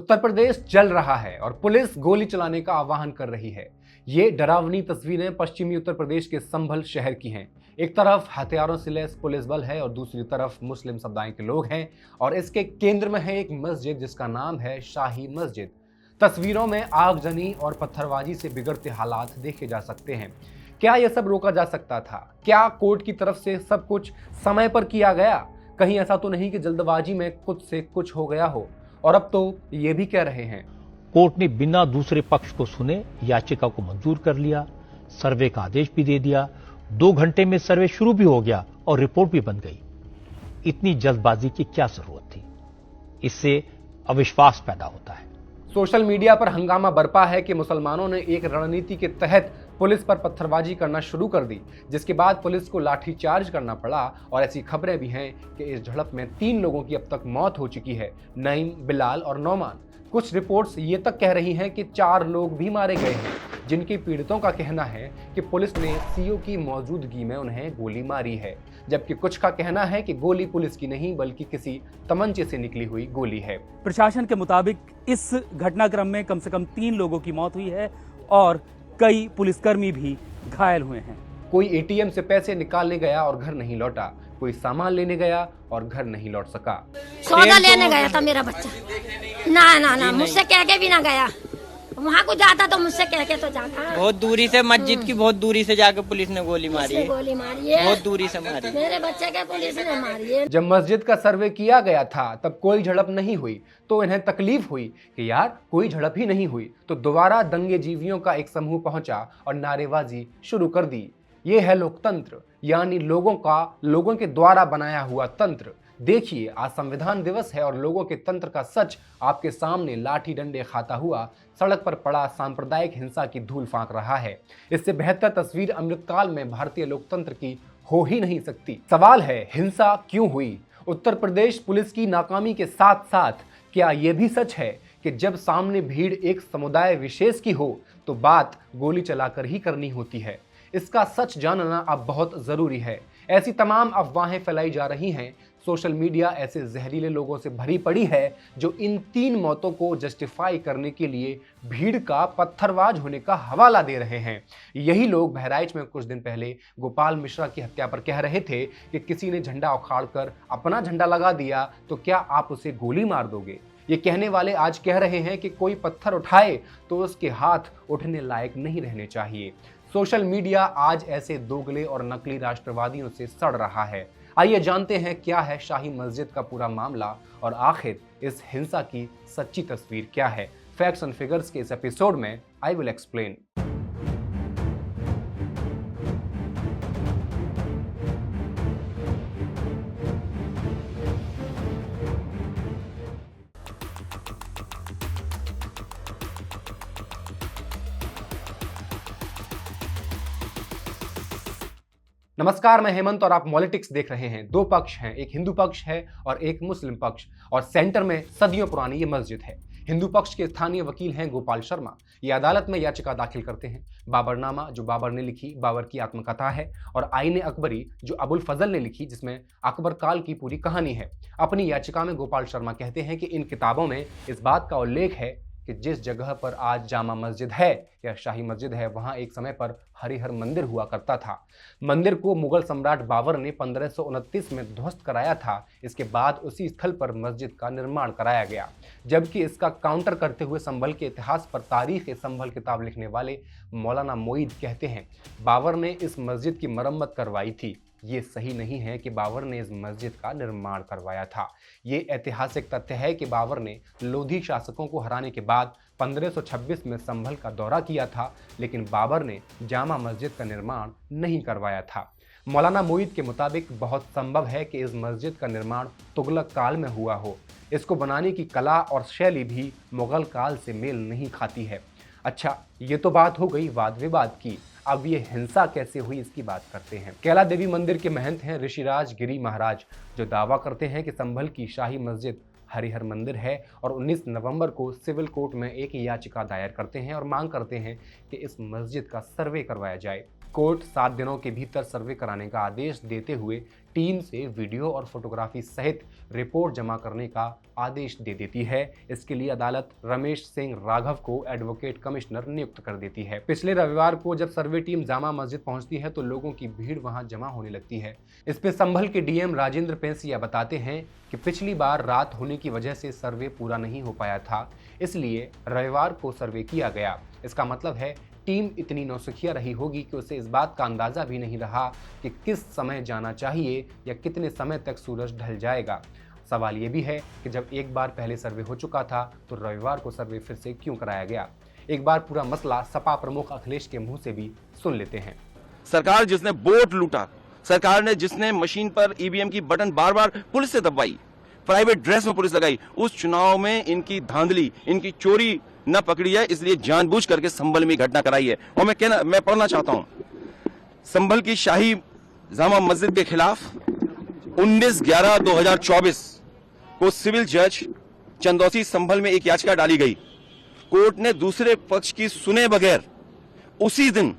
उत्तर प्रदेश जल रहा है और पुलिस गोली चलाने का आह्वान कर रही है। ये डरावनी तस्वीरें पश्चिमी उत्तर प्रदेश के संभल शहर की हैं। एक तरफ हथियारों से लैस पुलिस बल है और दूसरी तरफ मुस्लिम समुदाय के लोग हैं और इसके केंद्र में है एक मस्जिद जिसका नाम है शाही मस्जिद। तस्वीरों में आगजनी और पत्थरबाजी से बिगड़ते हालात देखे जा सकते हैं। क्या यह सब रोका जा सकता था? क्या कोर्ट की तरफ से सब कुछ समय पर किया गया? कहीं ऐसा तो नहीं कि जल्दबाजी में कुछ से कुछ हो गया हो? और अब तो ये भी कह रहे हैं कोर्ट ने बिना दूसरे पक्ष को सुने याचिका को मंजूर कर लिया, सर्वे का आदेश भी दे दिया। 2 घंटे में सर्वे शुरू भी हो गया और रिपोर्ट भी बन गई। इतनी जल्दबाजी की क्या जरूरत थी? इससे अविश्वास पैदा होता है। सोशल मीडिया पर हंगामा बरपा है कि मुसलमानों ने एक रणनीति के तहत पुलिस पर पत्थरबाजी करना शुरू कर दी, जिसके बाद पुलिस को लाठीचार्ज करना पड़ा। और ऐसी खबरें भी हैं कि इस झड़प में 3 लोगों की अब तक मौत हो चुकी है, नईम, बिलाल और नौमान। कुछ रिपोर्ट्स ये तक कह रही हैं कि 4 लोग भी मारे गए हैं, जिनके पीड़ितों का कहना है कि पुलिस ने सीओ की मौजूदगी में उन्हें गोली मारी है, जबकि कुछ का कहना है कि गोली पुलिस की नहीं बल्कि किसी तमंचे से निकली हुई गोली है। प्रशासन के मुताबिक इस घटनाक्रम में कम से कम 3 लोगों की मौत हुई है और कई पुलिसकर्मी भी घायल हुए हैं। कोई एटीएम से पैसे निकालने गया और घर नहीं लौटा, कोई सामान लेने गया और घर नहीं लौट सका। सौदा लेने गया था मेरा बच्चा, ना मुझसे कह के भी ना गया। वहाँ को जाता तो मुझसे कह के तो जाता। बहुत दूरी से, मस्जिद की बहुत दूरी से जाकर पुलिस ने गोली मारी है। बहुत दूरी से मारी मेरे बच्चे के पुलिस ने मारी है। जब मस्जिद का सर्वे किया गया था तब कोई झड़प नहीं हुई, तो इन्हें तकलीफ हुई कि यार कोई झड़प ही नहीं हुई। तो दोबारा दंगे जीवियों का एक समूह पहुंचा और नारेबाजी शुरू कर दी। ये है लोकतंत्र, यानी लोगों के द्वारा बनाया हुआ तंत्र। देखिए, आज संविधान दिवस है और लोगों के तंत्र का सच आपके सामने लाठी डंडे खाता हुआ सड़क पर पड़ा सांप्रदायिक हिंसा की धूल फांक रहा है। इससे बेहतर तस्वीर अमृतकाल में भारतीय लोकतंत्र की हो ही नहीं सकती। सवाल है, हिंसा क्यों हुई? उत्तर प्रदेश पुलिस की नाकामी के साथ साथ क्या यह भी सच है कि जब सामने भीड़ एक समुदाय विशेष की हो तो बात गोली चलाकर ही करनी होती है? इसका सच जानना अब बहुत जरूरी है। ऐसी तमाम अफवाहें फैलाई जा रही हैं। सोशल मीडिया ऐसे जहरीले लोगों से भरी पड़ी है जो इन 3 मौतों को जस्टिफाई करने के लिए भीड़ का पत्थरबाज होने का हवाला दे रहे हैं। यही लोग बहराइच में कुछ दिन पहले गोपाल मिश्रा की हत्या पर कह रहे थे कि किसी ने झंडा उखाड़कर अपना झंडा लगा दिया तो क्या आप उसे गोली मार दोगे? ये कहने वाले आज कह रहे हैं कि कोई पत्थर उठाए तो उसके हाथ उठने लायक नहीं रहने चाहिए। सोशल मीडिया आज ऐसे दोगले और नकली राष्ट्रवादियों से सड़ रहा है। आइए जानते हैं क्या है शाही मस्जिद का पूरा मामला और आखिर इस हिंसा की सच्ची तस्वीर क्या है। फैक्ट्स एंड फिगर्स के इस एपिसोड में आई विल एक्सप्लेन। नमस्कार, मैं हेमंत और आप पॉलिटिक्स देख रहे हैं। 2 पक्ष हैं, एक हिंदू पक्ष है और एक मुस्लिम पक्ष, और सेंटर में सदियों पुरानी ये मस्जिद है। हिंदू पक्ष के स्थानीय वकील हैं गोपाल शर्मा। ये अदालत में याचिका दाखिल करते हैं। बाबरनामा जो बाबर ने लिखी, बाबर की आत्मकथा है, और आईने अकबरी जो अबुल फजल ने लिखी, जिसमें अकबर काल की पूरी कहानी है। अपनी याचिका में गोपाल शर्मा कहते हैं कि इन किताबों में इस बात का उल्लेख है कि जिस जगह पर आज जामा मस्जिद है या शाही मस्जिद है, वहां एक समय पर हरिहर मंदिर हुआ करता था। मंदिर को मुगल सम्राट बाबर ने 1529 में ध्वस्त कराया था। इसके बाद उसी स्थल पर मस्जिद का निर्माण कराया गया, जबकि इसका काउंटर करते हुए संभल के इतिहास पर तारीख संभल किताब लिखने वाले मौलाना मोईद कहते हैं बाबर ने इस मस्जिद की मरम्मत करवाई थी। ये सही नहीं है कि बाबर ने इस मस्जिद का निर्माण करवाया था। ये ऐतिहासिक तथ्य है कि बाबर ने लोधी शासकों को हराने के बाद 1526 में संभल का दौरा किया था, लेकिन बाबर ने जामा मस्जिद का निर्माण नहीं करवाया था। मौलाना मोईद के मुताबिक बहुत संभव है कि इस मस्जिद का निर्माण तुगलक काल में हुआ हो। इसको बनाने की कला और शैली भी मुगल काल से मेल नहीं खाती है। अच्छा, ये तो बात हो गई वाद विवाद की। अब ये हिंसा कैसे हुई इसकी बात करते हैं। कैला देवी मंदिर के महंत हैं ऋषिराज गिरी महाराज, जो दावा करते हैं कि संभल की शाही मस्जिद हरिहर मंदिर है और 19 नवंबर को सिविल कोर्ट में एक याचिका दायर करते हैं और मांग करते हैं कि इस मस्जिद का सर्वे करवाया जाए। कोर्ट 7 दिनों के भीतर सर्वे कराने का आदेश देते हुए टीम से वीडियो और फोटोग्राफी सहित रिपोर्ट जमा करने का आदेश दे देती है। इसके लिए अदालत रमेश सिंह राघव को एडवोकेट कमिश्नर नियुक्त कर देती है। पिछले रविवार को जब सर्वे टीम जामा मस्जिद पहुंचती है तो लोगों की भीड़ वहां जमा होने लगती है। इस पे संभल के डीएम राजेंद्र पेंसिया बताते हैं कि पिछली बार रात होने की वजह से सर्वे पूरा नहीं हो पाया था, इसलिए रविवार को सर्वे किया गया। इसका मतलब है टीम इतनी नौसिखिया रही होगी कि उसे इस बात का अंदाजा भी नहीं रहा कि किस समय जाना चाहिए या कितने समय तक सूरज ढल जाएगा। सवाल ये भी है कि जब एक बार पहले सर्वे हो चुका था तो रविवार को सर्वे फिर से क्यों कराया गया। एक बार पूरा मसला सपा प्रमुख अखिलेश के मुंह से भी सुन लेते हैं। सरकार जिसने वोट लूटा, सरकार ने जिसने मशीन पर ईवीएम की बटन बार बार पुलिस से दबाई, प्राइवेट ड्रेस में पुलिस लगाई, उस चुनाव में इनकी धांधली, इनकी चोरी न पकड़ी है, इसलिए जानबूझ करके संभल में घटना कराई है। और मैं पढ़ना चाहता हूं, संभल की शाही जामा मस्जिद के खिलाफ 19/11/2024 को सिविल जज चंदौसी संभल में एक याचिका डाली गई। कोर्ट ने दूसरे पक्ष की सुने बगैर उसी दिन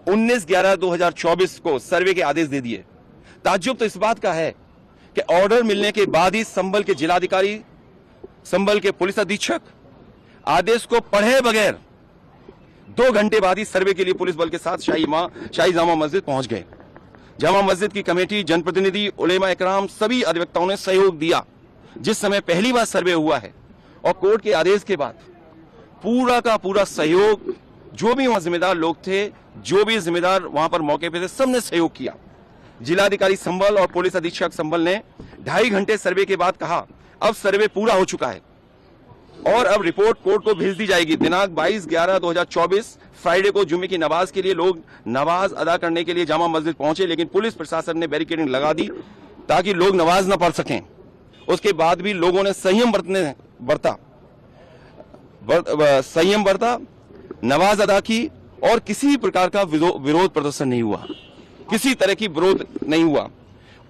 19/11/2024 को सर्वे के आदेश दे दिए। ताज्जुब तो इस बात का है कि ऑर्डर मिलने के बाद ही संभल के जिलाधिकारी, संभल के पुलिस अधीक्षक आदेश को पढ़े बगैर 2 घंटे बाद ही सर्वे के लिए पुलिस बल के साथ शाही जामा मस्जिद पहुंच गए। जामा मस्जिद की कमेटी, जनप्रतिनिधि, उलेमा इकराम, सभी अधिवक्ताओं ने सहयोग दिया। जिस समय पहली बार सर्वे हुआ है और कोर्ट के आदेश के बाद पूरा का पूरा सहयोग, जो भी वहां जिम्मेदार लोग थे, जो भी जिम्मेदार वहां पर मौके पे थे, सबने सहयोग किया। जिलाधिकारी संभल और पुलिस अधीक्षक संभल ने 2.5 घंटे सर्वे के बाद कहा अब सर्वे पूरा हो चुका है और अब रिपोर्ट कोर्ट को भेज दी जाएगी। दिनांक 22/11/2024 फ्राइडे को जुमे की नमाज के लिए लोग नमाज अदा करने के लिए जामा मस्जिद पहुंचे, लेकिन पुलिस प्रशासन ने बैरिकेडिंग लगा दी ताकि लोग नमाज न पढ़ सकें। उसके बाद भी लोगों ने संयम बरता, नमाज अदा की और किसी प्रकार का विरोध प्रदर्शन नहीं हुआ, किसी तरह की विरोध नहीं हुआ।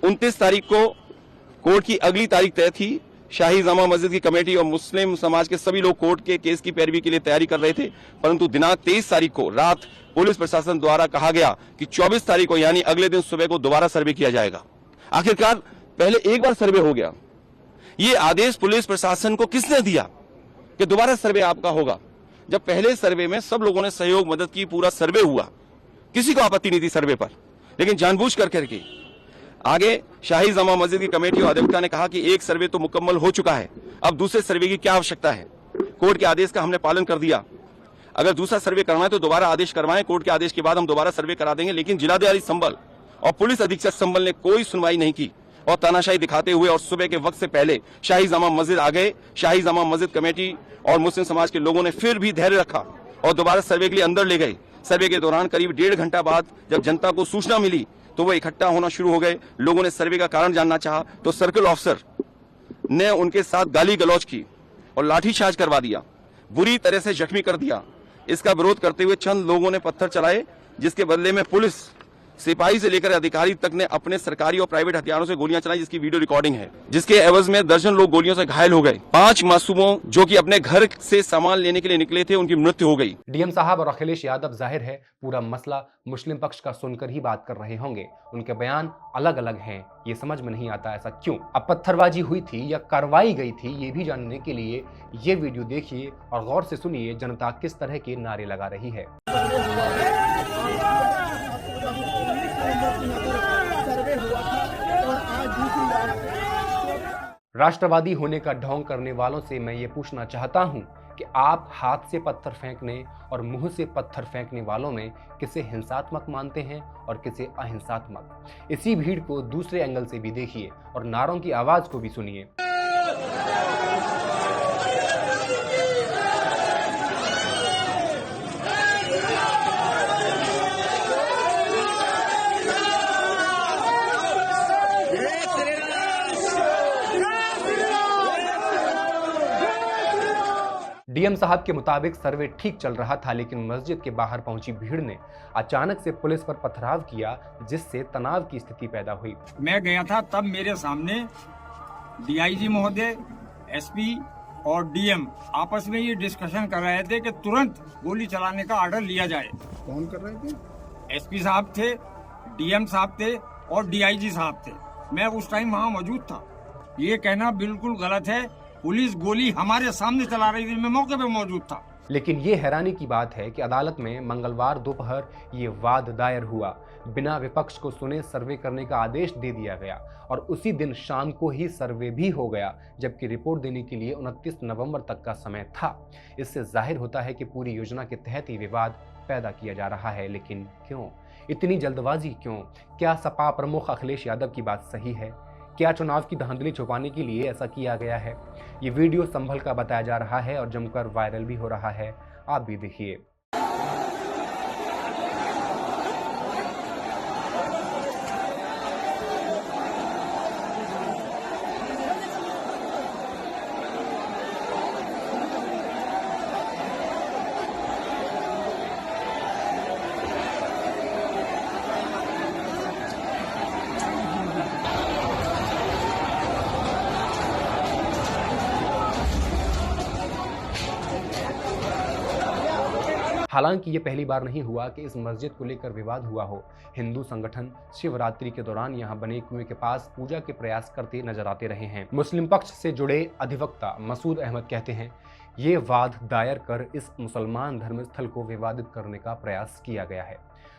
29 तारीख को कोर्ट की अगली तारीख तय थी। शाही जामा मस्जिद की कमेटी और मुस्लिम समाज के सभी लोग कोर्ट के केस की पैरवी के लिए तैयारी कर रहे थे, परंतु दिनांक 23 तारीख को रात पुलिस प्रशासन द्वारा कहा गया कि 24 तारीख को यानी अगले दिन सुबह को दोबारा सर्वे किया जाएगा। आखिरकार पहले एक बार सर्वे हो गया। ये आदेश पुलिस प्रशासन को किसने दिया कि दोबारा सर्वे आपका होगा, जब पहले सर्वे में सब लोगों ने सहयोग मदद की, पूरा सर्वे हुआ, किसी को आपत्ति नहीं थी सर्वे पर, लेकिन जानबूझ करके आगे शाही जामा मस्जिद की कमेटी और अधिवक्ता ने कहा कि एक सर्वे तो मुकम्मल हो चुका है, अब दूसरे सर्वे की क्या आवश्यकता है। कोर्ट के आदेश का हमने पालन कर दिया, अगर दूसरा सर्वे करना है तो दोबारा आदेश करवाएं, कोर्ट के आदेश के बाद हम दोबारा सर्वे करा देंगे। लेकिन जिलाधिकारी संभल और पुलिस अधीक्षक संभल ने कोई सुनवाई नहीं की और तानाशाही दिखाते हुए और सुबह के वक्त से पहले शाही जामा मस्जिद आ गए। शाही जामा मस्जिद कमेटी और मुस्लिम समाज के लोगों ने फिर भी धैर्य रखा और दोबारा सर्वे के लिए अंदर ले गए। सर्वे के दौरान करीब 1.5 घंटा बाद जब जनता को सूचना मिली तो वो इकट्ठा होना शुरू हो गए। लोगों ने सर्वे का कारण जानना चाहा तो सर्कल ऑफिसर ने उनके साथ गाली गलौज की और लाठीचार्ज करवा दिया, बुरी तरह से जख्मी कर दिया। इसका विरोध करते हुए चंद लोगों ने पत्थर चलाए, जिसके बदले में पुलिस, सिपाही से लेकर अधिकारी तक ने अपने सरकारी और प्राइवेट हथियारों से गोलियां चलाई, जिसकी वीडियो रिकॉर्डिंग है, जिसके एवज में दर्जन लोग गोलियों से घायल हो गए। 5 मासूमों जो कि अपने घर से सामान लेने के लिए निकले थे, उनकी मृत्यु हो गई। डीएम साहब और अखिलेश यादव जाहिर है पूरा मसला मुस्लिम पक्ष का सुनकर ही बात कर रहे होंगे। उनके बयान अलग अलग हैं, ये समझ में नहीं आता ऐसा क्यों। अब पत्थरबाजी हुई थी या करवाई गई थी, ये भी जानने के लिए ये वीडियो देखिए और गौर से सुनिए जनता किस तरह के नारे लगा रही है। राष्ट्रवादी होने का ढोंग करने वालों से मैं ये पूछना चाहता हूं कि आप हाथ से पत्थर फेंकने और मुंह से पत्थर फेंकने वालों में किसे हिंसात्मक मानते हैं और किसे अहिंसात्मक। इसी भीड़ को दूसरे एंगल से भी देखिए और नारों की आवाज को भी सुनिए। डीएम साहब के मुताबिक सर्वे ठीक चल रहा था, लेकिन मस्जिद के बाहर पहुंची भीड़ ने अचानक से पुलिस पर पथराव किया, जिससे तनाव की स्थिति पैदा हुई। मैं गया था तब मेरे सामने डीआईजी महोदय, एसपी और डीएम आपस में ये डिस्कशन कर रहे थे कि तुरंत गोली चलाने का ऑर्डर लिया जाए। कौन कर रहे थे? एसपी साहब थे, डीएम साहब थे और डीआईजी साहब थे। मैं उस टाइम वहाँ मौजूद था। ये कहना बिल्कुल गलत है। पुलिस गोली हमारे सामने चला रही थी, मैं मौके पे मौजूद था। लेकिन ये हैरानी की बात है कि अदालत में मंगलवार दोपहर ये वाद दायर हुआ। बिना विपक्ष को सुने सर्वे करने का आदेश दे दिया गया और उसी दिन शाम को ही सर्वे भी हो गया, जबकि रिपोर्ट देने के लिए 29 नवंबर तक का समय था। इससे जाहिर होता है कि पूरी योजना के तहत ही विवाद पैदा किया जा रहा है। लेकिन क्यों इतनी जल्दबाजी, क्यों? क्या सपा प्रमुख अखिलेश यादव की बात सही है? क्या चुनाव की धांधली छुपाने के लिए ऐसा किया गया है? ये वीडियो संभल का बताया जा रहा है और जमकर वायरल भी हो रहा है। आप भी देखिए। हालांकि ये पहली बार नहीं हुआ कि इस मस्जिद को लेकर विवाद हुआ हो। हिंदू संगठन शिवरात्रि के दौरान यहाँ बने कुएं के पास पूजा के प्रयास करते नजर आते रहे हैं। मुस्लिम पक्ष से जुड़े अधिवक्ता मसूद अहमद कहते हैं, ये वाद दायर कर इस मुसलमान धर्मस्थल को विवादित करने का प्रयास किया गया है।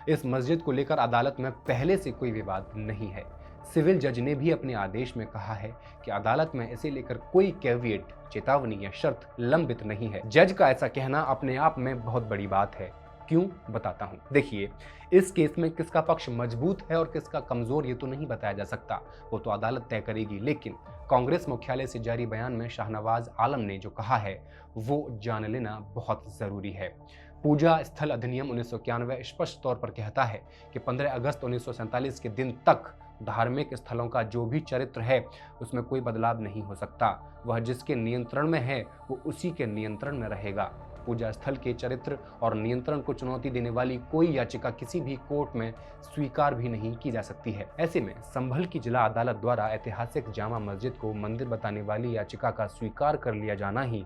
इस मस्जिद को लेकर अदालत में पहले से कोई विवाद नहीं है। सिविल जज ने भी अपने आदेश में कहा है कि अदालत में इसे लेकर कोई कैविएट, चेतावनी या शर्त लंबित नहीं है। जज का ऐसा कहना अपने आप में बहुत बड़ी बात है। क्यों, बताता हूं। देखिए, इस केस में किसका पक्ष मजबूत है और किसका कमजोर ये तो नहीं बताया जा सकता, वो तो अदालत तय करेगी। लेकिन कांग्रेस मुख्यालय से जारी बयान में शाहनवाज आलम ने जो कहा है वो जान लेना बहुत जरूरी है। पूजा स्थल अधिनियम 1991 स्पष्ट तौर पर कहता है कि 15 अगस्त 1947 के दिन तक धार्मिक स्थलों का जो भी चरित्र है उसमें कोई बदलाव नहीं हो सकता। वह जिसके नियंत्रण में है वो उसी के नियंत्रण में रहेगा। पूजा स्थल के चरित्र और नियंत्रण को चुनौती देने वाली कोई याचिका किसी भी कोर्ट में स्वीकार भी नहीं की जा सकती है। ऐसे में संभल की जिला अदालत द्वारा ऐतिहासिक जामा मस्जिद को मंदिर बताने वाली याचिका का स्वीकार कर लिया जाना ही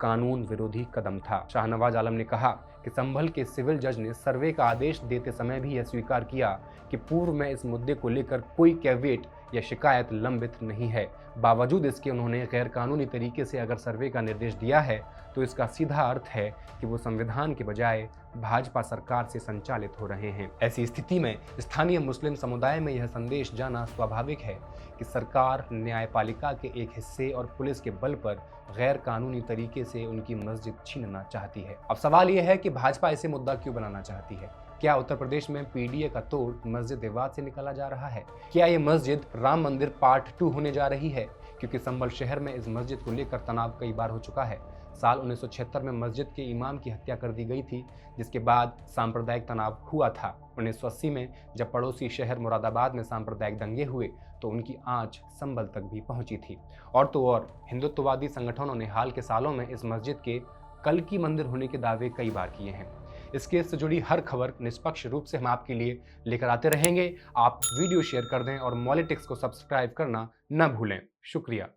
कानून विरोधी कदम था। शाहनवाज आलम ने कहा कि संभल के सिविल जज ने सर्वे का आदेश देते समय भी यह स्वीकार किया कि पूर्व में इस मुद्दे को लेकर कोई कैविएट या शिकायत लंबित नहीं है। बावजूद इसके उन्होंने गैर कानूनी तरीके से अगर सर्वे का निर्देश दिया है तो इसका सीधा अर्थ है कि वो संविधान के बजाय भाजपा सरकार से संचालित हो रहे हैं। ऐसी स्थिति में स्थानीय मुस्लिम समुदाय में यह संदेश जाना स्वाभाविक है कि सरकार न्यायपालिका के एक हिस्से और पुलिस के बल पर गैर कानूनी तरीके से उनकी मस्जिद छीनना चाहती है। अब सवाल यह है कि भाजपा इसे मुद्दा क्यों बनाना चाहती है? क्या उत्तर प्रदेश में पीडीए का तोड़ मस्जिद विवाद से निकाला जा रहा है? क्या ये मस्जिद राम मंदिर पार्ट 2 होने जा रही है? क्योंकि संभल शहर में इस मस्जिद को लेकर तनाव कई बार हो चुका है। साल 1976 में मस्जिद के इमाम की हत्या कर दी गई थी, जिसके बाद सांप्रदायिक तनाव हुआ था। 1980 में जब पड़ोसी शहर मुरादाबाद में सांप्रदायिक दंगे हुए तो उनकी आंच संभल तक भी पहुंची थी। और तो और हिंदुत्ववादी संगठनों ने हाल के सालों में इस मस्जिद के कल की मंदिर होने के दावे कई बार किए हैं। इस केस से जुड़ी हर खबर निष्पक्ष रूप से हम आपके लिए लेकर आते रहेंगे। आप वीडियो शेयर कर दें और मॉलिटिक्स को सब्सक्राइब करना न भूलें। शुक्रिया।